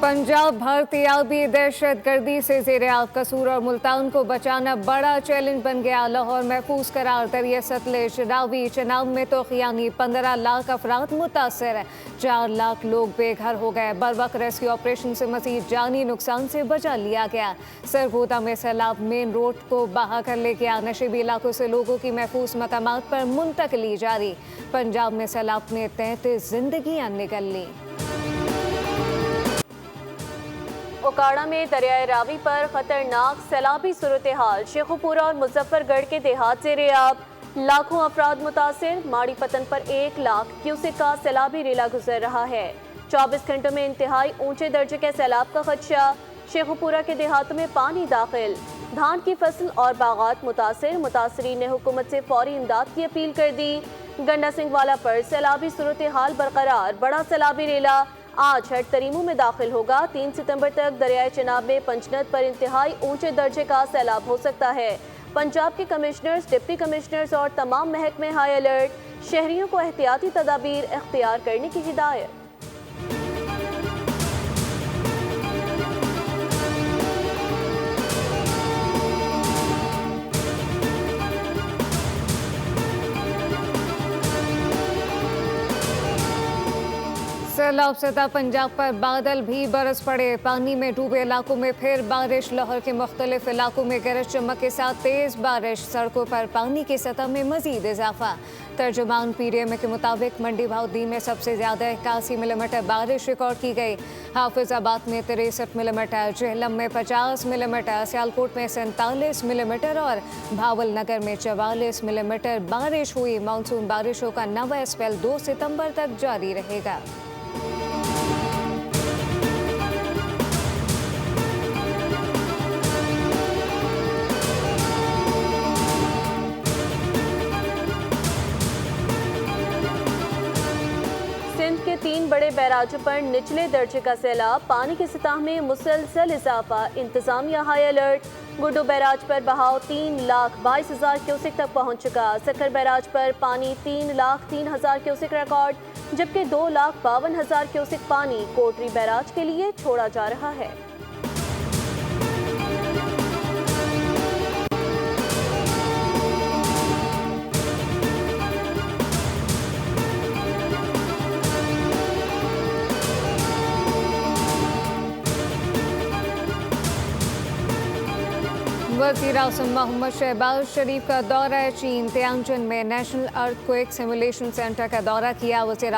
पंजाब भरतियाबी दहशतगर्दी से ज़ेर-ए-आब कसूर और मुल्तान को बचाना बड़ा चैलेंज बन गया। लाहौर महफूज करार दरिया सतलेज रावी चनाब में तो खियानी 15 लाख अफराद मुतासर है। 4 लाख लोग बेघर हो गए। बर वक्त रेस्क्यू ऑपरेशन से मजीद जानी नुकसान से बचा लिया गया। सरगोदा में सैलाब मेन रोड को बहा कर ले गया। नशीबी इलाकों से लोगों की महफूज मकामात पर मुंतकली जारी। पंजाब में सैलाब में 33 जिंदगियां निकल ली। ओकाड़ा में दरियाए रावी पर खतरनाक सैलाबी सूरत हाल। शेखुपुरा और मुजफ्फरगढ़ के देहात ज़ेर-ए-आब, लाखों अफराद मुतासिर। माड़ी पतन पर 1 लाख क्यूसेक का सैलाबी रेला गुजर रहा है। 24 घंटों में इंतहाई ऊंचे दर्जे के सैलाब का खदशा। शेखुपुरा के देहातों में पानी दाखिल। धान की फसल और बागात मुतासिर। मुतासरीन ने हुकूमत से फौरी इमदाद की अपील कर दी। गंडा सिंह वाला पर सैलाबी सूरत हाल बरकरार। बड़ा सैलाबी रेला आज हट तरीमू में दाखिल होगा। 3 सितंबर तक दरियाए चनाब में पंचनद पर इंतहाई ऊंचे दर्जे का सैलाब हो सकता है। पंजाब के कमिश्नर्स, डिप्टी कमिश्नर्स और तमाम महकमे हाई अलर्ट। शहरियों को एहतियाती तदाबीर इख्तियार करने की हिदायत। सैलाब सतह पंजाब पर बादल भी बरस पड़े। पानी में डूबे इलाकों में फिर बारिश। लाहौर के मुख्तलिफ इलाकों में गरज चमक के साथ तेज बारिश। सड़कों पर पानी की सतह में मजीद इजाफा। तर्जुमान पीडीएम के मुताबिक मंडी भाउदी में सबसे ज्यादा 81 मिलीमीटर बारिश रिकॉर्ड की गई। हाफिजाबाद में 63 मिलीमीटर, जेहलम में 50 मिलीमीटर, सियालकोट में 47 मिलीमीटर और भावल नगर में 44 मिलीमीटर बारिश हुई। मानसून बारिशों का नवा स्पेल 2 सितंबर तक जारी रहेगा। सिंध के 3 बड़े बैराजों पर निचले दर्जे का सैलाब। पानी की सतह में मुसलसल इजाफा। इंतजामिया हाई अलर्ट। गुड्डू बैराज पर बहाव 3,22,000 क्यूसेक तक पहुंच चुका। सखर बैराज पर पानी 3,03,000 क्यूसेक रिकॉर्ड, जबकि 2,52,000 क्यूसेक पानी कोटरी बैराज के लिए छोड़ा जा रहा है। वज़ीर आज़म मोहम्मद शहबाज शरीफ का दौरा चीन। त्यांजन में नेशनल अर्थक्वेक सिमुलेशन सेंटर का दौरा किया। वज़ीर